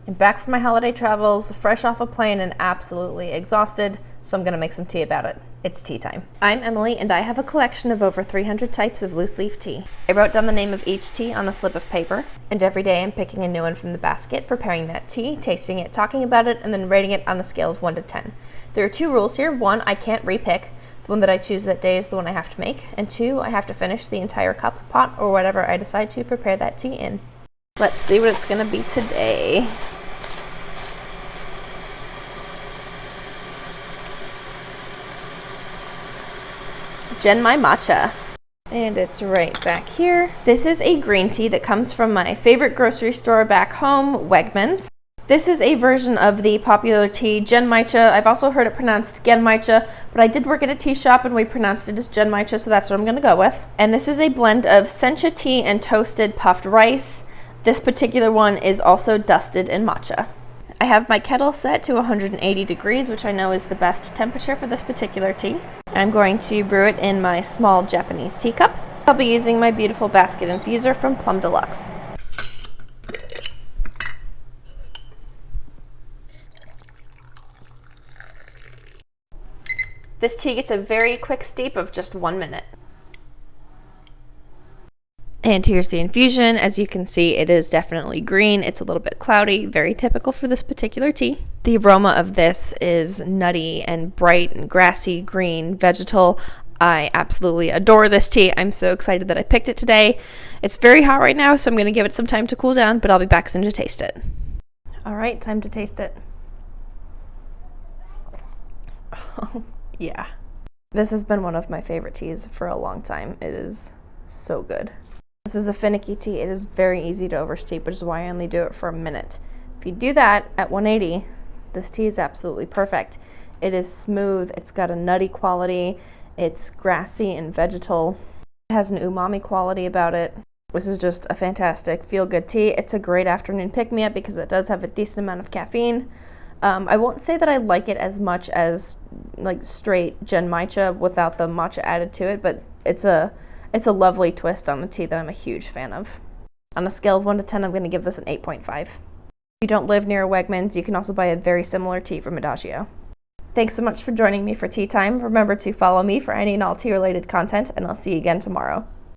I'm back from my holiday travels, fresh off a plane and absolutely exhausted, so I'm gonna make some tea about it. It's tea time. I'm Emily and I have a collection of over 300 types of loose leaf tea. I wrote down the name of each tea on a slip of paper, and every day I'm picking a new one from the basket, preparing that tea, tasting it, talking about it, and then rating it on a scale of 1 to 10. There are 2 rules here. 1, I can't repick. The one that I choose that day is the one I have to make. And 2, I have to finish the entire cup, pot, or whatever I decide to prepare that tea in. Let's see what it's gonna be today. Genmai Matcha. And it's right back here. This is a green tea that comes from my favorite grocery store back home, Wegmans. This is a version of the popular tea Genmaicha. I've also heard it pronounced Genmaicha, but I did work at a tea shop and we pronounced it as Genmaicha, so that's what I'm gonna go with. And this is a blend of sencha tea and toasted puffed rice. This particular one is also dusted in matcha. I have my kettle set to 180 degrees, which I know is the best temperature for this particular tea. I'm going to brew it in my small Japanese teacup. I'll be using my beautiful basket infuser from Plum Deluxe. This tea gets a very quick steep of just 1 minute. And here's the infusion. As you can see, it is definitely green. It's a little bit cloudy, very typical for this particular tea. The aroma of this is nutty and bright and grassy, green, vegetal. I absolutely adore this tea. I'm so excited that I picked it today. It's very hot right now, so I'm going to give it some time to cool down, but I'll be back soon to taste it. All right, time to taste it. Oh, yeah. This has been one of my favorite teas for a long time. It is so good. This is a finicky tea. It is very easy to oversteep, which is why I only do it for a minute. If you do that at 180, this tea is absolutely perfect. It is smooth, it's got a nutty quality, it's grassy and vegetal. It has an umami quality about it. This is just a fantastic feel-good tea. It's a great afternoon pick-me-up because it does have a decent amount of caffeine. I won't say that I like it as much as like straight Genmaicha without the matcha added to it, but it's a lovely twist on the tea that I'm a huge fan of. On a scale of 1 to 10, I'm going to give this an 8.5. If you don't live near Wegmans, you can also buy a very similar tea from Adagio. Thanks so much for joining me for tea time. Remember to follow me for any and all tea-related content, and I'll see you again tomorrow.